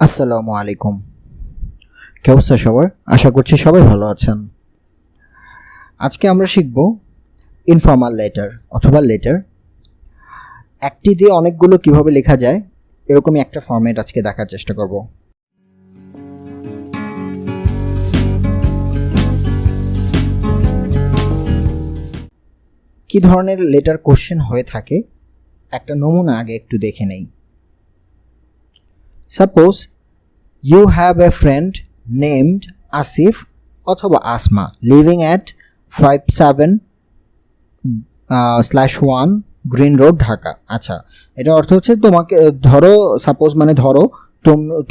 আসসালামু আলাইকুম। কি অবস্থা সবার? আশা করছি সবাই ভালো আছেন। আজকে আমরা শিখব ইনফর্মাল লেটার অথবা লেটার। একটি দিয়ে অনেকগুলো কিভাবে লেখা যায় এরকমই একটা ফরম্যাট আজকে দেখার চেষ্টা করব। কি ধরনের লেটার কোশ্চেন হয়ে থাকে একটা নমুনা আগে একটু দেখে নেই। Suppose you have a friend named Asif অথবা Asma living at 57/1 green road Dhaka. আচ্ছা, এটা অর্থ হচ্ছে তোমাকে ধরো, সাপোজ মানে ধরো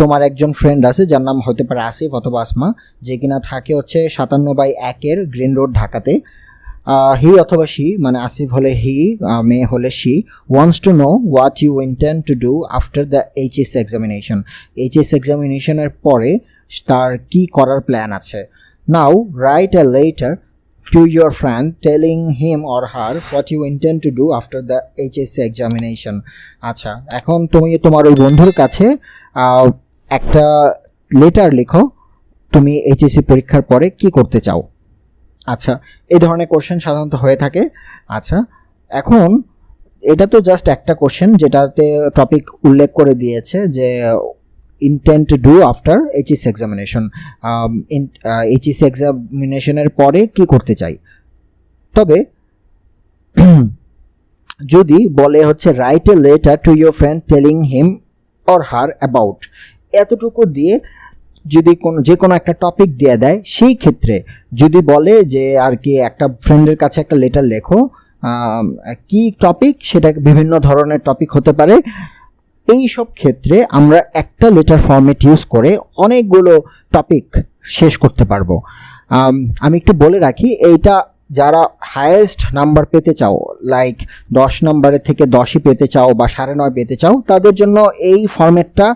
তোমার একজন ফ্রেন্ড আছে যার নাম হতে পারে আসিফ অথবা আসমা, যে কিনা থাকে হচ্ছে 57/1 গ্রিন রোড ঢাকাতে। হি অথবা শি, মানে আসিফ হলে হি, মেয়ে হলে she, wants to know what you intend to do after the HS examination. HS এক্সামিনেশনের পরে তার কি করার প্ল্যান আছে। Now write a letter to your friend telling him or her what you intend to do after the HS examination. আচ্ছা, এখন তুমি তোমার ওই বন্ধুর কাছে একটা লেটার লিখো, তুমি এইচএসসি পরীক্ষার পরে কি করতে চাও। আচ্ছা, এই ধরনের কোশ্চেন সাধারণত হয়ে থাকে। আচ্ছা, এখন এটা তো জাস্ট একটা কোশ্চেন যেটাতে টপিক উল্লেখ করে দিয়েছে যে intent to do after HS examination, HS এক্সামিনেশনের পরে কি করতে চাই। তবে যদি বলে হচ্ছে write a letter to your friend telling him or her about, এতটুকু দিয়ে যদি যে কোনো একটা টপিক দিয়ে দেয়, সেই ক্ষেত্রে যদি বলে যে আর কি একটা ফ্রেন্ডের কাছে একটা লেটার লেখো, কি টপিক, সেটা বিভিন্ন ধরনের টপিক হতে পারে। এই সব ক্ষেত্রে আমরা একটা লেটার ফরম্যাট ইউজ করে অনেকগুলো টপিক শেষ করতে পারবো। আমি একটু বলে রাখি, এইটা যারা হায়েস্ট নাম্বার পেতে চাও, লাইক 10 নম্বরের থেকে 10ই পেতে চাও বা 9.5 পেতে চাও, তাদের জন্য এই ফরম্যাটটা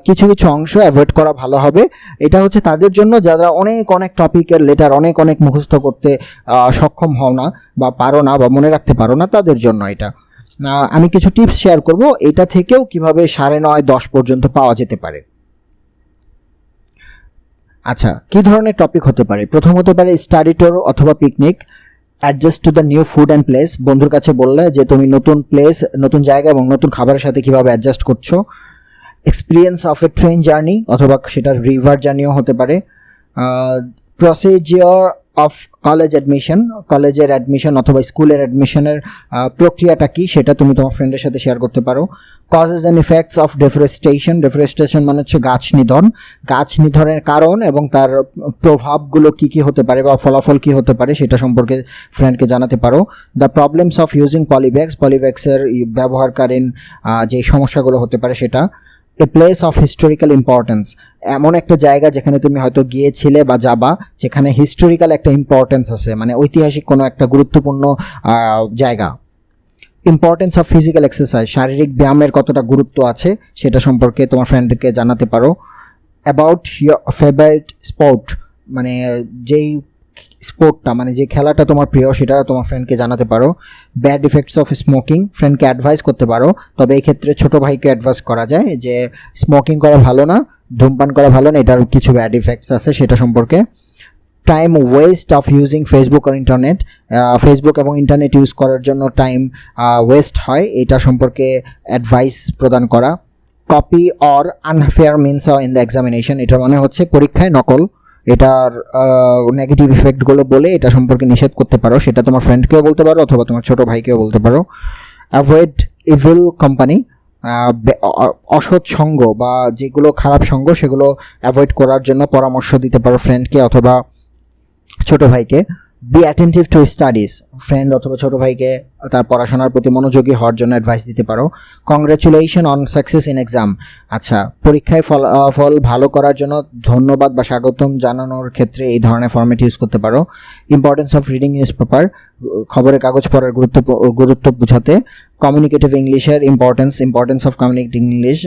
কিছু কিছু অংশ অ্যাভয়েড করা ভালো হবে। এটা হচ্ছে তাদের জন্য যারা অনেক অনেক টপিকের লেটার অনেক মুখস্থ করতে সক্ষম হও না বা পারো না বা মনে রাখতে পারো না, তাদের জন্য এটা। আমি কিছু টিপস শেয়ার করব, এটা থেকেও কিভাবে 9.5 10 পর্যন্ত পাওয়া যেতে পারে। আচ্ছা, কি ধরনের টপিক হতে পারে? প্রথম হতে পারে স্টাডি ট্যুর অথবা picnic, adjust to the new food and place, বন্ধুর কাছে বললে যে তুমি নতুন প্লেস, নতুন জায়গা এবং নতুন খাবারের সাথে কিভাবে অ্যাডজাস্ট করছো। Experience of A train journey, অথবা সেটা রিভার জার্নিও হতে পারে। প্রসিজিওর অফ কলেজ অ্যাডমিশন, কলেজের অ্যাডমিশন অথবা স্কুলের অ্যাডমিশনের প্রক্রিয়াটা কি, সেটা তুমি তোমার ফ্রেন্ডের সাথে শেয়ার করতে পারো। Causes and effects of deforestation, deforestation মানে হচ্ছে গাছ নিধন, গাছ নিধনের কারণ এবং তার প্রভাবগুলো কি কি হতে পারে বা ফলাফল কি হতে পারে সেটা সম্পর্কে ফ্রেন্ডকে জানাতে পারো। দ্য প্রবলেমস অফ ইউজিং পলিব্যাগস, পলিব্যাগসের ব্যবহারকালীন যে সমস্যাগুলো হতে পারে সেটা। A place of historical importance, এমন একটা জায়গা যেখানে তুমি হয়তো গিয়েছিলে বা যাবা, যেখানে হিস্টোরিক্যাল একটা ইম্পর্টেন্স আছে, মানে ঐতিহাসিক কোনো একটা গুরুত্বপূর্ণ জায়গা। ইম্পর্টেন্স অফ ফিজিক্যাল এক্সারসাইজ, শারীরিক ব্যায়ামের কতটা গুরুত্ব আছে সেটা সম্পর্কে তোমার ফ্রেন্ডকে জানাতে পারো। অ্যাবাউট ইয়োর ফেভারিট স্পোর্ট, মানে যেই স্পোর্টটা, মানে যে খেলাটা তোমার প্রিয়, সেটা তোমার ফ্রেন্ডকে জানাতে পারো। ব্যাড ইফেক্টস অফ স্মোকিং, ফ্রেন্ডকে অ্যাডভাইস করতে পারো, তবে এই ক্ষেত্রে ছোটো ভাইকে অ্যাডভাইস করা যায় যে স্মোকিং করা ভালো না, ধূমপান করা ভালো না, এটার কিছু ব্যাড ইফেক্টস আছে সেটা সম্পর্কে। Time waste of using Facebook আর ইন্টারনেট, ফেসবুক এবং ইন্টারনেট ইউজ করার জন্য টাইম ওয়েস্ট হয়, এটা সম্পর্কে অ্যাডভাইস প্রদান করা। Copy or unfair means in the examination, এটার মানে হচ্ছে পরীক্ষায় নকল, এটার নেগেটিভ ইফেক্টগুলো বলে এটা সম্পর্কে নিষেধ করতে পারো, সেটা তোমার ফ্রেন্ডকেও বলতে পারো অথবা তোমার ছোটো ভাইকেও বলতে পারো। অ্যাভয়েড ইভিল কোম্পানি, অসৎ সঙ্গ বা যেগুলো খারাপ সঙ্গ সেগুলো অ্যাভয়েড করার জন্য পরামর্শ দিতে পারো ফ্রেন্ডকে অথবা ছোটো ভাইকে। Be attentive two studies, friend অথবা ছোটো ভাইকে তার পড়াশোনার প্রতি মনোযোগী হওয়ার জন্য অ্যাডভাইস দিতে পারো। Congratulation on success in exam, আচ্ছা পরীক্ষায় ফল ভালো করার জন্য ধন্যবাদ বা স্বাগতম জানানোর ক্ষেত্রে এই ধরনের ফরম্যাট ইউজ করতে পারো। Importance of reading news paper, খবরের কাগজ পড়ার গুরুত্ব বোঝাতে। কমিউনিকেটিভ ইংলিশের ইম্পর্টেন্স অফ কমিউনিকেটিভ ইংলিশ,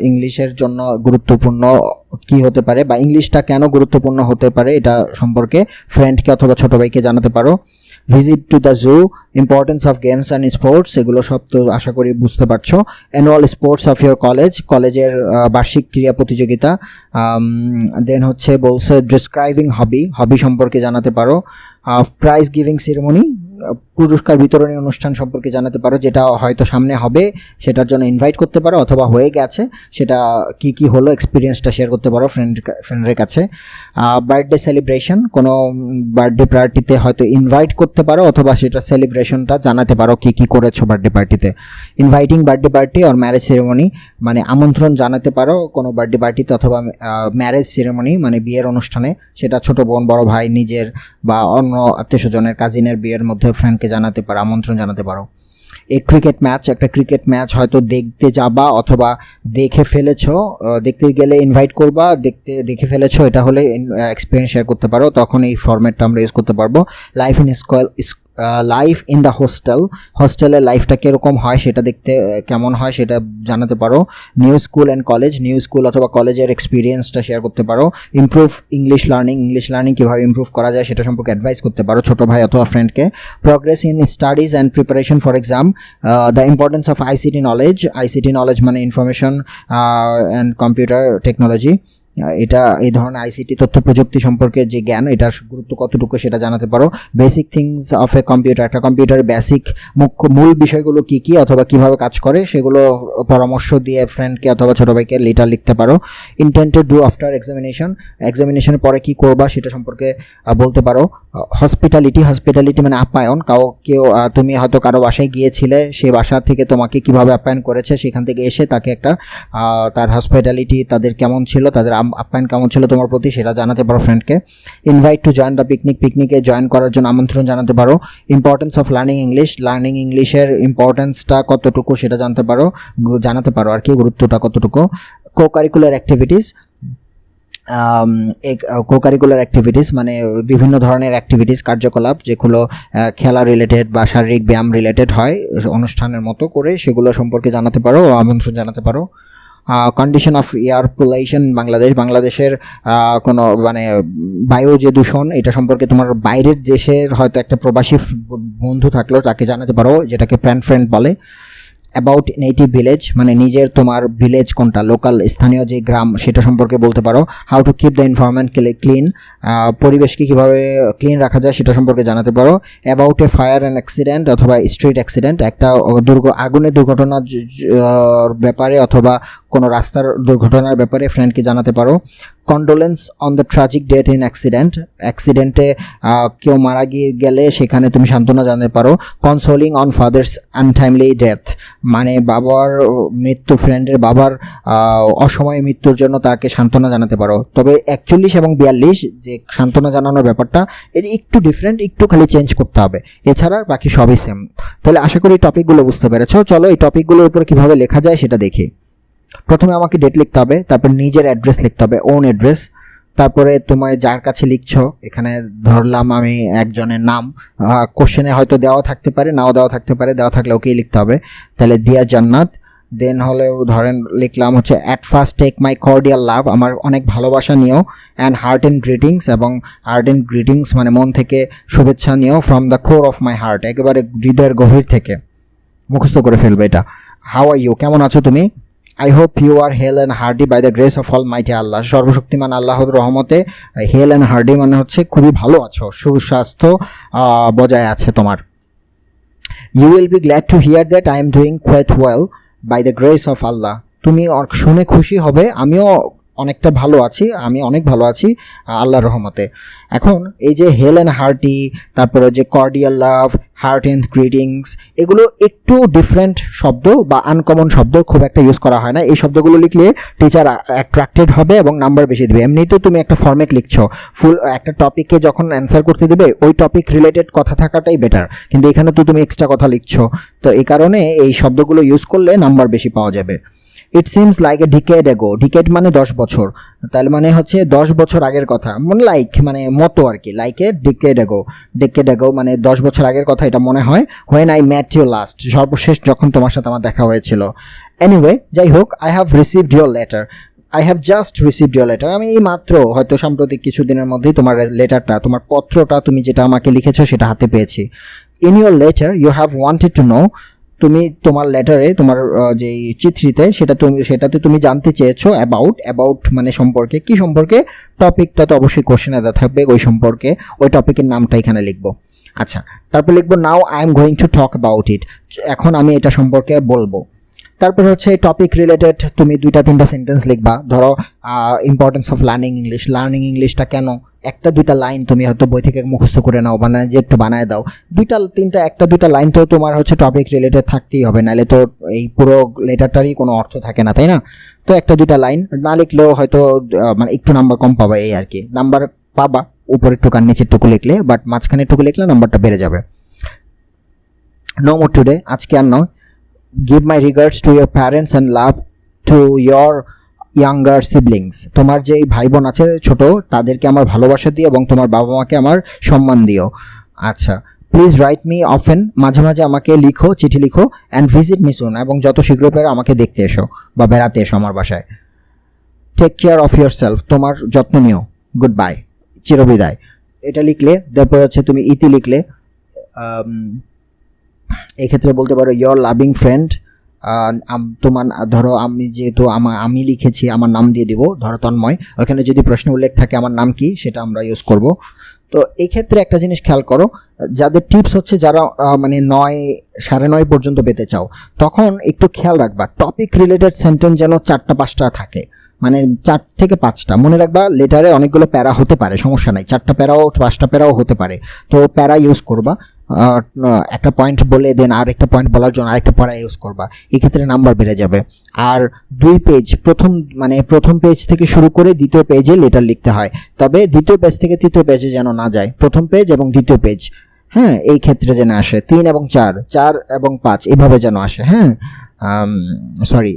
ইংলিশের জন্য গুরুত্বপূর্ণ কি হতে পারে বা ইংলিশটা কেন গুরুত্বপূর্ণ হতে পারে এটা সম্পর্কে ফ্রেন্ডকে অথবা ছোটো ভাইকে জানাতে পারো। Visit to the zoo, importance of games and sports, এগুলো সব তো আশা করি বুঝতে পারছো। Annual sports of your college, কলেজের বার্ষিক ক্রীড়া প্রতিযোগিতা। দেন হচ্ছে বলছে ডিসক্রাইবিং হবি, হবি সম্পর্কে জানাতে পারো। প্রাইজ গিভিং সেরেমনি, পুরস্কার বিতরণী অনুষ্ঠান সম্পর্কে জানাতে পারো, যেটা হয়তো সামনে হবে সেটার জন্য ইনভাইট করতে পারো, অথবা হয়ে গেছে সেটা কি কি হলো এক্সপিরিয়েন্সটা শেয়ার করতে পারো ফ্রেন্ডের কাছে। বার্থডে সেলিব্রেশন, কোনো বার্থডে পার্টিতে হয়তো ইনভাইট করতে পারো, অথবা সেটা সেলিব্রেশনটা জানাতে পারো কি কি করেছো বার্থডে পার্টিতে। Inviting birthday party or marriage ceremony, মানে আমন্ত্রণ জানাতে পারো কোনো বার্থডে পার্টিতে অথবা ম্যারেজ সেরেমনি মানে বিয়ের অনুষ্ঠানে, সেটা ছোট বোন, বড় ভাই, নিজের বা অন্য আত্মীয় স্বজনের, কাজিনের বিয়ের মধ্যে ফ্রেন্ডকে জানাতে পারো, আমন্ত্রণ জানাতে পারো। এই ক্রিকেট ম্যাচ, একটা ক্রিকেট ম্যাচ হয়তো দেখতে যাবা অথবা দেখে ফেলেছো, দেখতে গেলে ইনভাইট করবা, দেখে ফেলেছো, এটা হলে এক্সপিরিয়েন্স শেয়ার করতে পারো, তখন এই ফরম্যাটটা আমরা ইউজ করতে পারবো। লাইফ ইন দ্য হোস্টেলের লাইফটা কীরকম হয় সেটা দেখতে, কেমন হয় সেটা জানাতে পারো। New school and college, new school অথবা কলেজের এক্সপিরিয়েন্সটা শেয়ার করতে পারো। ইমপ্রুভ ইংলিশ লার্নিং কীভাবে ইমপ্রুভ করা যায় সেটা সম্পর্কে অ্যাডভাইস করতে পারো ছোটো ভাই অথবা ফ্রেন্ডকে। Progress in studies and preparation for exam, the importance of ICT knowledge মানে ইনফরমেশন অ্যান্ড কম্পিউটার টেকনোলজি, এটা এই ধরনের আইসিটি তথ্য প্রযুক্তি সম্পর্কে যে জ্ঞান, এটার গুরুত্ব কতটুকু সেটা জানাতে পারো। Basic things of a computer, একটা কম্পিউটারের বেসিক মূল বিষয়গুলো কী কী অথবা কীভাবে কাজ করে সেগুলো পরামর্শ দিয়ে ফ্রেন্ডকে অথবা ছোটো ভাইকে লেটার লিখতে পারো। ইন্টেন্ট টু ডু আফটার এক্সামিনেশনের পরে কী করবা সেটা সম্পর্কে বলতে পারো। হসপিটালিটি মানে আপ্যায়ন, কেউ তুমি হয়তো কারো বাসায় গিয়েছিলে, সে বাসা থেকে তোমাকে কীভাবে আপ্যায়ন করেছে, সেখান থেকে এসে তাকে একটা তার হসপিটালিটি তাদের কেমন ছিল, তাদের আপ্যায়ন কেমন ছিল তোমার প্রতি, সেটা জানাতে পারো ফ্রেন্ডকে। ইনভাইট টু জয়েন দ্য পিকনিকে জয়েন করার জন্য আমন্ত্রণ জানাতে পারো। ইম্পর্টেন্স অফ লার্নিং ইংলিশের ইম্পর্টেন্সটা কতটুকু সেটা জানাতে পারো আর কি, গুরুত্বটা কতটুকু। কোকারিকুলার অ্যাক্টিভিটিস মানে বিভিন্ন ধরনের অ্যাক্টিভিটিস, কার্যকলাপ যেগুলো খেলা রিলেটেড বা শারীরিক ব্যায়াম রিলেটেড হয় অনুষ্ঠানের মতো করে, সেগুলো সম্পর্কে জানাতে পারো, আমন্ত্রণ জানাতে পারো। কন্ডিশন অফ এয়ার পলিউশন বাংলাদেশের কোনো মানে বায়ু যে দূষণ, এটা সম্পর্কে তোমার বাইরের দেশের হয়তো একটা প্রবাসী বন্ধু থাকলো, তাকে জানাতে পারো, যেটাকে ফ্রেন্ড বলে। অ্যাবাউট নেটিভ ভিলেজ মানে নিজের তোমার ভিলেজ কোনটা, লোকাল স্থানীয় যে গ্রাম সেটা সম্পর্কে বলতে পারো। How to keep the environment clean, পরিবেশকে কীভাবে ক্লিন রাখা যায় সেটা সম্পর্কে জানাতে পারো। About a fire and accident অথবা স্ট্রিট অ্যাক্সিডেন্ট, একটা আগুনের দুর্ঘটনার ব্যাপারে অথবা কোনো রাস্তার দুর্ঘটনার ব্যাপারে ফ্রেন্ডকে জানাতে পারো। Condolence on the tragic death in অ্যাক্সিডেন্টে কেউ মারা গেলে সেখানে তুমি সান্ত্বনা জানাতে পারো। Consoling on father's untimely death মানে বাবার মৃত্যু, ফ্রেন্ডের বাবার অসময়ে মৃত্যুর জন্য তাকে সান্ত্বনা জানাতে পারো। তবে 41 এবং 42 যে সান্ত্বনা জানানোর ব্যাপারটা এর একটু ডিফারেন্ট, একটু খালি চেঞ্জ করতে হবে, এছাড়া বাকি সবই সেম। তাহলে আশা করি টপিকগুলো বুঝতে পেরেছো। চলো এই টপিকগুলোর উপর কীভাবে লেখা যায় সেটা দেখি। প্রথমে আমাকে ডেট লিখতে হবে, তারপর নিজের অ্যাড্রেস লিখতে হবে, ওন অ্যাড্রেস। তারপরে তোমার যার কাছে লিখছো, এখানে ধরলাম আমি একজনের নাম, কোশ্চেনে হয়তো দেওয়া থাকতে পারে, নাও দেওয়া থাকতে পারে, দেওয়া থাকলে ওকেই লিখতে হবে। তাহলে ডিয়ার জান্নাত, দেন হলেও ধরেন লিখলাম হচ্ছে at first take my cordial love, আমার অনেক ভালোবাসা নিও, অ্যান্ড হার্ট অ্যান্ড গ্রিটিংস, এবং হার্ট অ্যান্ড গ্রিটিংস মানে মন থেকে শুভেচ্ছা নিও, from the core of my heart, একেবারে হৃদয়ের গভীর থেকে। মুখস্থ করে ফেলবে এটা। হাউ আর ইউ, কেমন আছো তুমি? I hope you are hale and hearty by the grace of almighty Allah, সর্বশক্তিমান আল্লাহর রহমতে হেল অ্যান্ড হার্ডি মানে হচ্ছে খুবই ভালো আছো, সুস্বাস্থ্য বজায় আছে তোমার। You will be glad to hear that I am doing quite well by the grace of Allah, তুমি শুনে খুশি হবে আমিও অনেকটা ভালো আছি, আমি অনেক ভালো আছি আল্লাহর রহমতে। এখন এই যে হেল অ্যান্ড হার্টি, তারপরে যে cordial love, heart and greetings, এগুলো একটু ডিফারেন্ট শব্দ বা আনকমন শব্দ, খুব একটা ইউজ করা হয় না। এই শব্দগুলো লিখলে টিচার অ্যাট্রাক্টেড হবে এবং নাম্বার বেশি দেবে। এমনিতেও তুমি একটা ফর্মেট লিখছো, ফুল একটা টপিকে যখন অ্যান্সার করতে দেবে ওই টপিক রিলেটেড কথা থাকাটাই বেটার, কিন্তু এখানে তো তুমি এক্সট্রা কথা লিখছো, তো এই কারণে এই শব্দগুলো ইউজ করলে নাম্বার বেশি পাওয়া যাবে। It seems like a decade এগো, ডিকেড মানে 10 বছর, তাহলে মানে হচ্ছে 10 বছর আগের কথা, মানে মানে মতো আর কি, লাইক এ ডিকেড এগো মানে 10 বছর আগের কথা এটা মনে হয়। When I met you last, সর্বশেষ যখন তোমার সাথে আমার দেখা হয়েছিল। এনিওয়ে, যাই হোক, I have received your letter, I have just received your letter, আমি এই মাত্র হয়তো সাম্প্রতিক কিছুদিনের মধ্যেই তোমার লেটারটা, তোমার পত্রটা তুমি যেটা আমাকে লিখেছো সেটা হাতে পেয়েছি। In your letter you have wanted to know, তুমি তোমার লেটারে তোমার যেই চিঠিতে সেটাতে তুমি জানতে চেয়েছো অ্যাবাউট মানে সম্পর্কে, কি সম্পর্কে, টপিকটা তো অবশ্যই কোশ্চেনে দেওয়া থাকবে ওই সম্পর্কে, ওই টপিকের নামটা এখানে লিখবো। আচ্ছা, তারপর লিখবো now I am going to talk about it, এখন আমি এটা সম্পর্কে বলবো। তারপরে হচ্ছে টপিক রিলেটেড তুমি 2-3টা সেন্টেন্স লিখবা। ধরো ইম্পর্টেন্স অফ লার্নিং ইংলিশটা কেন, 1-2টা লাইন তুমি হয়তো বই থেকে মুখস্থ করে নাও, বানায় যে একটু বানায় দাও, 2-3টা লাইন তো তোমার হচ্ছে টপিক রিলেটেড থাকতেই হবে, নাহলে তো এই পুরো লেটারটারই কোনো অর্থ থাকে না, তাই না? তো 1-2টা লাইন না লিখলেও হয়তো মানে একটু নাম্বার কম পাবা, এই আর কি। নাম্বার পাবা উপরের টুকু আর নিচের টুকু লিখলে, বাট মাঝখানের টুকু লিখলে নাম্বারটা বেড়ে যাবে। নো মোর টুডে, আজকে আর নয়। give my regards to your parents and love to your younger siblings, তোমার যেই ভাই বোন আছে ছোট, তাদেরকে আমার ভালোবাসা দিও এবং তোমার বাবা মাকে আমার সম্মান দিও। আচ্ছা, প্লিজ রাইট মি অফেন, মাঝে মাঝে আমাকে লিখো, চিঠি লিখো। অ্যান্ড ভিজিট মি সুন, এবং যত শীঘ্র পারো আমাকে দেখতে এসো বা বেড়াতে এসো আমার বাসায়। Take care of yourself, তোমার যত্ন নিও। গুড বাই, চিরবিদায়। এটা লিখলে তারপর হচ্ছে তুমি ইতি লিখলে, এই ক্ষেত্রে বলতে পারো ইয়োর লাভিং ফ্রেন্ড। তোমার ধরো আমি যেহেতু আমি লিখেছি, আমার নাম দিয়ে দিব, ধরো তন্ময়, ওখানে যদি প্রশ্ন উল্লেখ থাকে আমার নাম কি সেটা আমরা ইউজ করব। তো এই ক্ষেত্রে একটা জিনিস খেয়াল করো, যাদের টিপস হচ্ছে যারা মানে 9-9:30 পর্যন্ত পেতে চাও, তখন একটু খেয়াল রাখবা টপিক রিলেটেড সেন্টেন্স যেন 4-5টা থাকে, মানে 4 থেকে 5টা। মনে রাখবা লেটারে অনেকগুলো প্যারা হতে পারে, সমস্যা নাই, 4টা প্যারাও 5টা প্যারাও হতে পারে, তো প্যারা ইউজ করবা। একটা পয়েন্ট বলে দেন আরেকটা পয়েন্ট বলার জন্য আরেকটা প্যারা ইউজ করবা, এক্ষেত্রে নাম্বার বেড়ে যাবে। আর 2 পেজ, প্রথম পেজ থেকে শুরু করে দ্বিতীয় পেজে লেটার লিখতে হয়, তবে দ্বিতীয় পেজ থেকে তৃতীয় পেজে যেন না যায়, প্রথম পেজ এবং দ্বিতীয় পেজ, হ্যাঁ, এই ক্ষেত্রে যেন আসে। 3 এবং 4, 4 এবং 5 এভাবে যেন আসে, হ্যাঁ। সরি,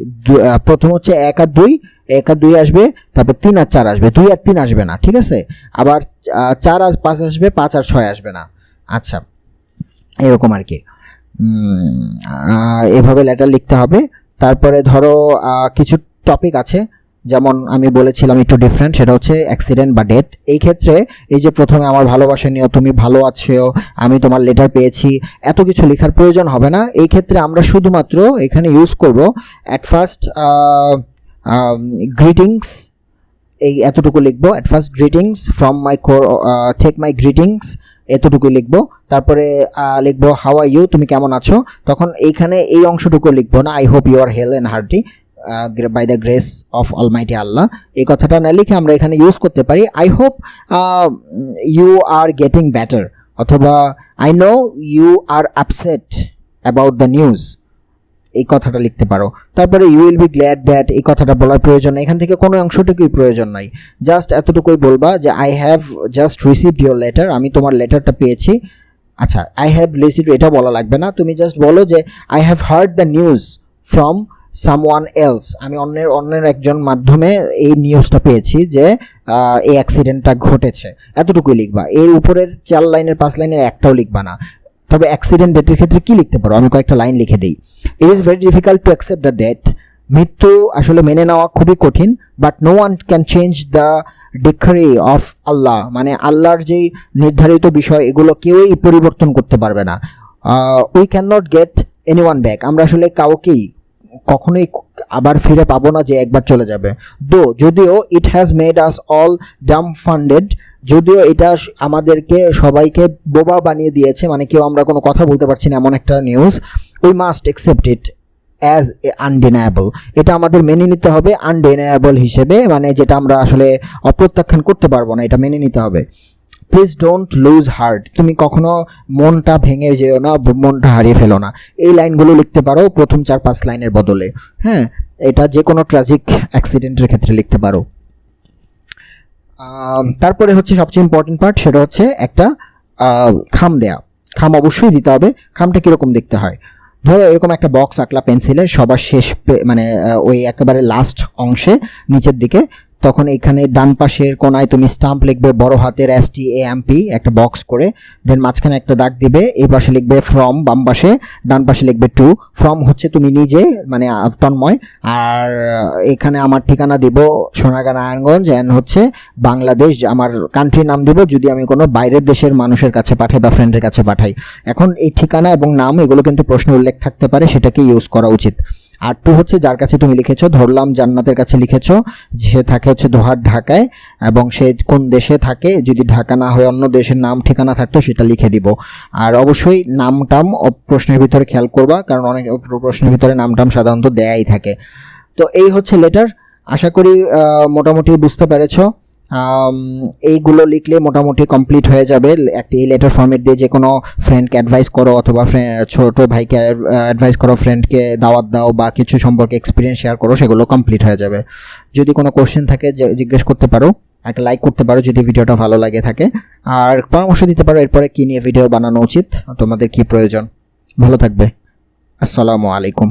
প্রথম হচ্ছে 1 আর 2 আসবে, তারপর 3 আর 4 আসবে, 2 আর 3 আসবে না, ঠিক আছে? আবার 4 আর 5 আসবে, 5 আর 6 আসবে না। আচ্ছা, এরকম আর কি, এভাবে লেটার লিখতে হবে। তারপরে ধরো কিছু টপিক আছে, যেমন আমি বলেছিলাম একটু ডিফারেন্ট, সেটা হচ্ছে অ্যাক্সিডেন্ট বা ডেথ। এই ক্ষেত্রে এই যে প্রথমে আমার ভালোবাসা নিও, তুমি ভালো আছো, আমি তোমার লেটার পেয়েছি, এত কিছু লেখার প্রয়োজন হবে না। এই ক্ষেত্রে আমরা শুধুমাত্র এখানে ইউজ করব অ্যাট ফার্স্ট গ্রিটিংস, এই এতটুকু লিখবো। At first greetings from my core, take my greetings, এতটুকু লিখবো। তারপরে লিখবো হাউ আর ইউ, তুমি কেমন আছো। তখন এইখানে এই অংশটুকু লিখবো না, I hope you are health and hearty by the grace of almighty Allah, এই কথাটা না লিখে আমরা এখানে ইউজ করতে পারি I hope you are getting better, অথবা I know you are upset about the news, এই কথাটা লিখতে পারো। তারপরে you will be glad that, এই কথাটা বলার প্রয়োজন নেই, এখান থেকে কোনো অংশটুকুই প্রয়োজন নাই, জাস্ট এতটুকুই বলবা যে I have just received your letter, আমি তোমার লেটারটা পেয়েছি। আচ্ছা, আই হ্যাভ রিসিভড এটা বলা লাগবে না, তুমি জাস্ট বলো যে I have heard the news from someone else, আমি অন্যের একজন মাধ্যমে এই নিউজটা পেয়েছি যে এই অ্যাক্সিডেন্টটা ঘটেছে, এতটুকুই লিখবা। এর উপরের 4 লাইনের 5 লাইনের একটাও লিখবা না। তবে অ্যাক্সিডেন্ট ডেটের ক্ষেত্রে কি লিখতে পারো, আমি কয়েকটা লাইন লিখে দিই। It is very difficult to accept the death, মৃত্যু আসলে মেনে নেওয়া খুবই কঠিন, but no one can change the decree of Allah, মানে আল্লাহর যেই নির্ধারিত বিষয় এগুলো কেউই পরিবর্তন করতে পারবে না। We can not get any one back, আমরা আসলে কাউকেই কখনোই আবার ফিরে পাবো না যে একবার চলে যাবে। যদিও it has made us all dumbfounded, যদিও এটা আমাদেরকে সবাইকে বোবা বানিয়ে দিয়েছে, মানে কেউ আমরা কোনো কথা বলতে পারছি না এমন একটা news. We must accept it as undeniable, এটা আমাদের মেনে নিতে হবে আনডিনায়েবল হিসেবে, মানে যেটা আমরা আসলে অপ্রত্যাখ্যান করতে পারবো না, এটা মেনে নিতে হবে। প্লিজ ডোন্ট লুজ হার্ট, তুমি কখনো মনটা ভেঙে যেও না, মনটা হারিয়ে ফেলো না। এই লাইনগুলো লিখতে পারো প্রথম 4-5 লাইনের বদলে, হ্যাঁ, এটা যে কোনো ট্র্যাজিক অ্যাক্সিডেন্টের ক্ষেত্রে লিখতে পারো। তারপরে হচ্ছে সবচেয়ে ইম্পর্টেন্ট পার্ট, সেটা হচ্ছে একটা খাম দেয়া, খাম অবশ্যই দিতে হবে। খামটা কীরকম দেখতে হয়, ধরো এরকম একটা বক্স আঁকলা পেন্সিলে, সবার শেষ মানে ওই একেবারে লাস্ট অংশে নিচের দিকে, তখন এখানে ডান পাশের কোনায় তুমি স্টাম্প লিখবে বড় হাতের STAMP একটা বক্স করে, দেন মাঝখানে একটা দাগ দিবে, এই পাশে লিখবে ফ্রম বাম পাশে, ডান পাশে লিখবে টু। ফ্রম হচ্ছে তুমি নিজে মানে তন্ময়, আর এখানে আমার ঠিকানা দিব সোনারগাঁ নারায়ণগঞ্জ, এন্ড হচ্ছে বাংলাদেশ, আমার কান্ট্রির নাম দিব যদি আমি কোনো বাইরের দেশের মানুষের কাছে পাঠাই বা ফ্রেন্ডের কাছে পাঠাই। এখন এই ঠিকানা এবং নাম এগুলো কিন্তু প্রশ্নে উল্লেখ থাকতে পারে, সেটাকে ইউজ করা উচিত। আর টু হচ্ছে যার কাছে তুমি লিখেছো, ধরলাম জান্নাতের কাছে লিখেছো, সে থাকে হচ্ছে দোহার ঢাকায়, এবং সে কোন দেশে থাকে, যদি ঢাকা না হয়ে অন্য দেশের নাম ঠিকানা থাকতো সেটা লিখে দিব। আর অবশ্যই নামটাম প্রশ্নের ভিতরে খেয়াল করবা, কারণ অনেক প্রশ্নের ভিতরে নামটাম সাধারণত দেয়াই থাকে। তো এই হচ্ছে লেটার। আশা করি মোটামুটি বুঝতে পেরেছো। এইগুলো লিখলে মোটামুটি কমপ্লিট হয়ে যাবে। একটা এই লেটার ফরম্যাট দিয়ে যে কোনো ফ্রেন্ডকে অ্যাডভাইস করো, অথবা ছোট ভাইকে অ্যাডভাইস করো, ফ্রেন্ডকে দাওয়াত দাও, বা কিছু সম্পর্কে এক্সপিরিয়েন্স শেয়ার করো, সেগুলো কমপ্লিট হয়ে যাবে। যদি কোনো কোশ্চেন থাকে জিজ্ঞেস করতে পারো, একটা লাইক করতে পারো যদি ভিডিওটা ভালো লাগে থাকে, আর পরামর্শ দিতে পারো এরপরে কী নিয়ে ভিডিও বানানো উচিত, তোমাদের কী প্রয়োজন। ভালো থাকবে। আসসালামু আলাইকুম।